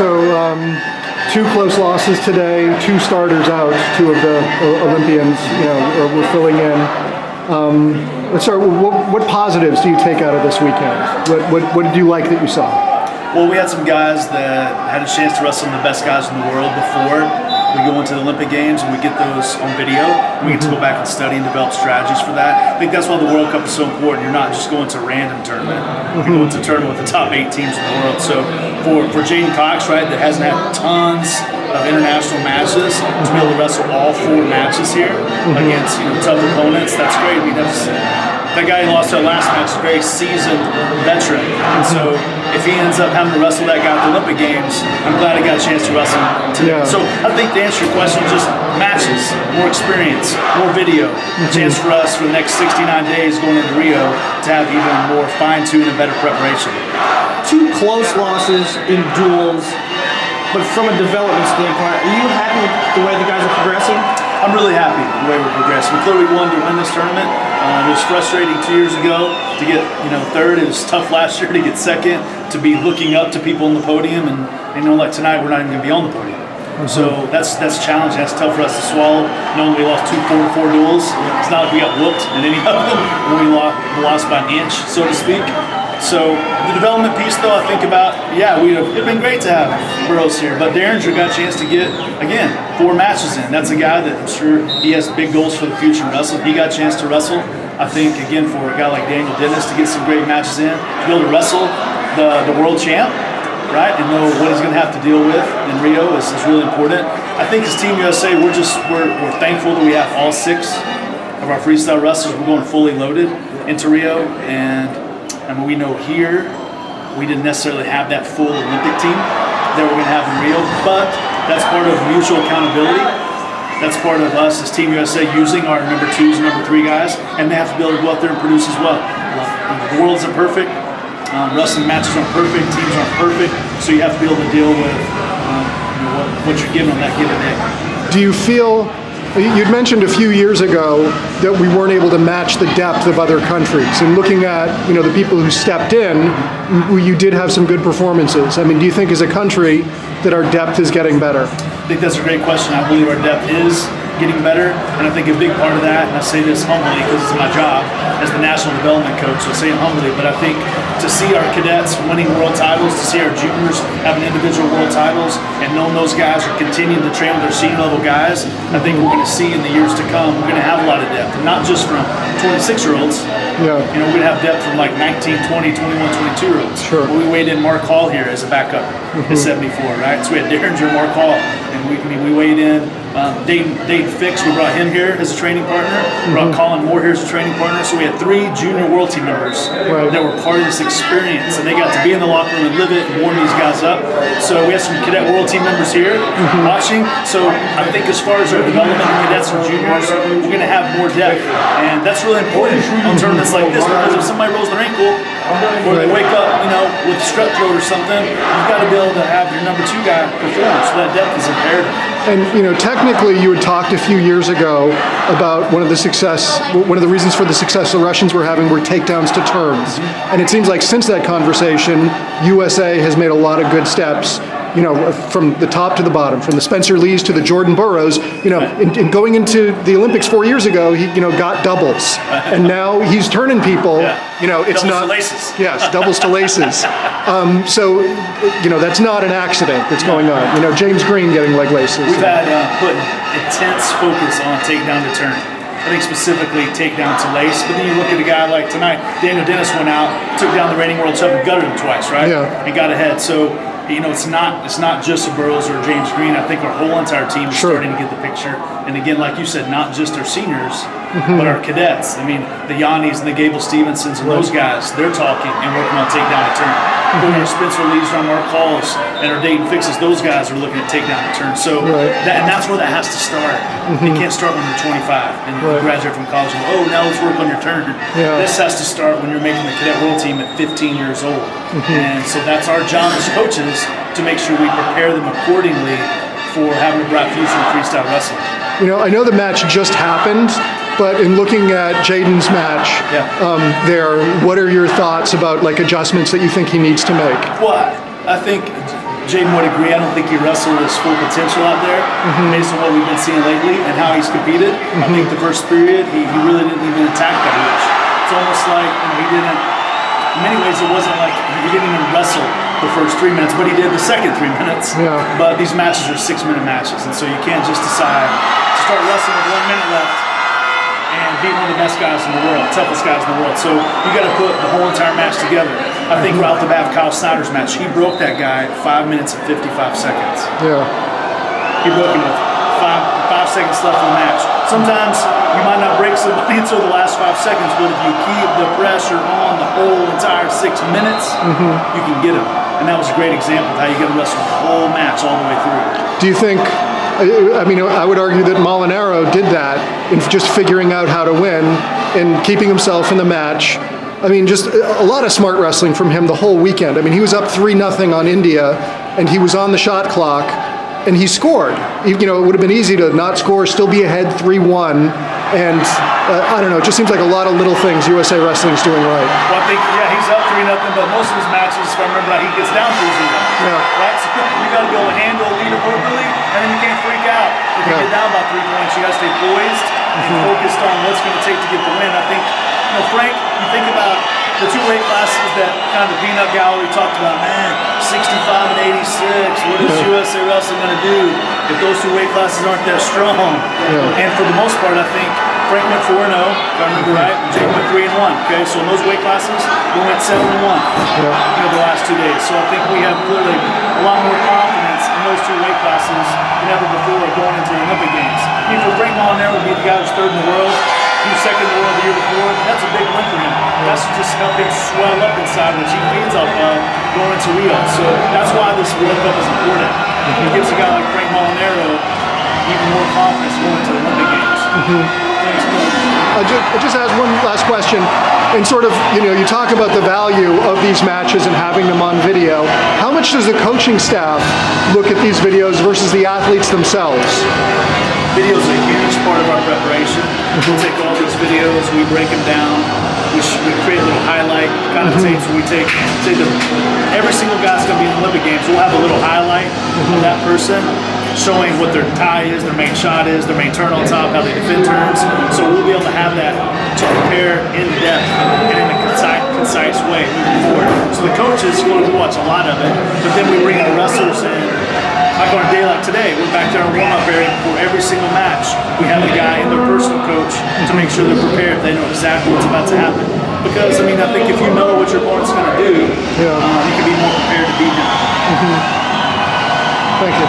So two close losses today, two starters out, two of the Olympians, were filling in. Let's start. What positives do you take out of this weekend? What did you like that you saw? Well, we had some guys that had a chance to wrestle the best guys in the world before we go into the Olympic Games, and we get those on video. We get to go back and study and develop strategies for that. I think that's why the World Cup is so important. You're not just going to a random tournament. You're going to a tournament with the top 8 teams in the world. So for J'den Cox, right, that hasn't had tons of international matches, to be able to wrestle all 4 matches here against tough opponents, that's great. I mean, that guy who lost our last match is a very seasoned veteran. And so if he ends up having to wrestle that guy at the Olympic Games, I'm glad I got a chance to wrestle him today. Yeah. So I think to answer your question, just matches, more experience, more video, a chance for us for the next 69 days going into Rio to have even more fine-tuned and better preparation. 2 close losses in duels, but from a development standpoint, are you happy with the way the guys are progressing? I'm really happy with the way we're progressing. We clearly won to win this tournament. It was frustrating 2 years ago to get third. It was tough last year to get second, to be looking up to people on the podium, and like tonight we're not even going to be on the podium. So that's challenging. That's tough for us to swallow. Knowing we lost 2 4-4 duels, it's not like we got whooped in any of them when we lost by an inch, so to speak. So the development piece, though, I think about, it'd been great to have Burroughs here, but Derringer got a chance to get, again, 4 matches in. That's a guy that I'm sure he has big goals for the future in wrestling. He got a chance to wrestle. I think, again, for a guy like Daniel Dennis to get some great matches in, to be able to wrestle the world champ, right, and know what he's going to have to deal with in Rio is really important. I think as Team USA, we're thankful that we have all 6 of our freestyle wrestlers. We're going fully loaded into Rio, and we know here we didn't necessarily have that full Olympic team that we're going to have in Rio, but that's part of mutual accountability. That's part of us as Team USA using our number 2s and number 3 guys, and they have to be able to go out there and produce as well. The world isn't perfect. Wrestling matches aren't perfect. Teams aren't perfect. So you have to be able to deal with what you're given on that given day. Do you feel... You'd mentioned a few years ago that we weren't able to match the depth of other countries. And looking at the people who stepped in, you did have some good performances. I mean, do you think as a country that our depth is getting better? I think that's a great question. I believe our depth is getting better, and I think a big part of that, and I say this humbly because it's my job as the national development coach, so I say it humbly, but I think to see our cadets winning world titles, to see our juniors having individual world titles, and knowing those guys are continuing to train with their senior level guys, I think we're going to see in the years to come, we're going to have a lot of depth, and not just from 26-year-olds. Yeah. We're going to have depth from like 19, 20, 21, 22-year-olds. Sure. We weighed in Mark Hall here as a backup at 74, right? So we had Derringer, Mark Hall, and we weighed in Dayton Fix. We brought him here as a training partner. We brought Colin Moore here as a training partner. So we had 3 junior world team members that were part of this experience, and they got to be in the locker room and live it and warm these guys up. So we have some cadet world team members here watching. So I think as far as our development of cadets and juniors, we're going to have more depth, and that's really important on tournaments like this, because if somebody rolls their ankle or they wake up, with strep throat or something, you've got to be able to have your number 2 guy perform. So that depth is imperative. And technically, you had talked a few years ago about one of the reasons for the success the Russians were having were takedowns to turns. And it seems like since that conversation, USA has made a lot of good steps. From the top to the bottom, from the Spencer Lees to the Jordan Burroughs. In going into the Olympics 4 years ago, he got doubles, and now he's turning people. It's doubles not to laces. Yes, doubles to laces. So that's not an accident that's going on. James Green getting leg laces. We've had put intense focus on takedown to turn. I think specifically takedown to lace, but then you look at a guy like tonight, Daniel Dennis went out, took down the reigning world champ and gutted him twice, right? Yeah. And got ahead. So it's not just a Burroughs or James Green. I think our whole entire team is starting to get the picture. And again, like you said, not just our seniors, but our cadets. I mean, the Yannis and the Gable Stevensons and those guys, they're talking and working on takedown to turn. Our Spencer Lees, our Mark Halls, and our Dayton Fixes, those guys are looking at takedown to turn. So that's where that has to start. You can't start when you're 25 and you graduate from college and go, now let's work on your turn. This has to start when you're making the cadet world team at 15 years old. And so that's our job as coaches, to make sure we prepare them accordingly for having a bright future in freestyle wrestling. I know the match just happened, but in looking at J'den's match what are your thoughts about adjustments that you think he needs to make? Well, I think Jaden would agree. I don't think he wrestled his full potential out there based on what we've been seeing lately and how he's competed. I think the first period, he really didn't even attack that much. It's almost like he didn't, in many ways, it wasn't like he didn't even wrestle the first 3 minutes, but he did the second 3 minutes. Yeah. But these matches are 6-minute matches, and so you can't just decide to start wrestling with 1 minute left and beat one of the best guys in the world, toughest guys in the world. So you got to put the whole entire match together. I think right off the bat, Kyle Snyder's match, he broke that guy at 5 minutes and 55 seconds. Yeah. He broke him with five seconds left in the match. Sometimes you might not break somebody until the last 5 seconds, but if you keep the pressure on the whole entire 6 minutes, you can get him. And that was a great example of how you got to wrestle the whole match all the way through. Do you think, I mean, I would argue that Molinaro did that in just figuring out how to win and keeping himself in the match. I mean, just a lot of smart wrestling from him the whole weekend. I mean, he was up 3-0 on India, and he was on the shot clock, and he scored. You know, it would have been easy to not score, still be ahead 3-1, and I don't know, it just seems like a lot of little things USA Wrestling's doing right. Well, I think, yeah, he's up 3-0, but most of his matches, if I remember right, he gets down 3-0. Yeah. Right? So you got to be able to handle a lead appropriately, and then you can't freak out. If you get down by 3 points, you got to stay poised and focused on what's going to take to get the win. I think, you know, Frank, you think about the 2 weight classes that kind of the peanut gallery talked about, man, 65 and 86, what is USA Wrestling going to do if those 2 weight classes aren't that strong? And for the most part, I think Frank went 4-0, if I remember right, and Jake went 3-1. Okay, so in those weight classes, we went 7-1 the last 2 days. So I think we have clearly a lot more confidence in those 2 weight classes than ever before going into the Olympic Games. I mean, for Frank Molinaro to be the guy who's 3rd in the world, he was 2nd in the world the year before, that's a big win for him. That's just helped him swell up inside, which he feeds off of going into Rio. So that's why this World Cup is important. It gives a guy like Frank Molinaro even more confidence going into the Olympic Games. I just ask one last question. And sort of, you know, you talk about the value of these matches and having them on video. How much does the coaching staff look at these videos versus the athletes themselves? Video is a huge part of our preparation. We take all these videos, we break them down, we create a little highlight kind of tapes where we take every single guy's going to be in the Olympic Games. We'll have a little highlight of that person showing what their tie is, their main shot is, their main turn on top, how they defend turns. So we'll be able to have that to prepare in depth and in a concise way moving forward. So the coaches, we watch a lot of it, but then we bring the wrestlers in. Like on a day like today, we're back there in warm-up area before every single match. We have a guy and their personal coach to make sure they're prepared. They know exactly what's about to happen. Because, I mean, I think if you know what your opponent's going to do, you can be more prepared to beat him. Thank you.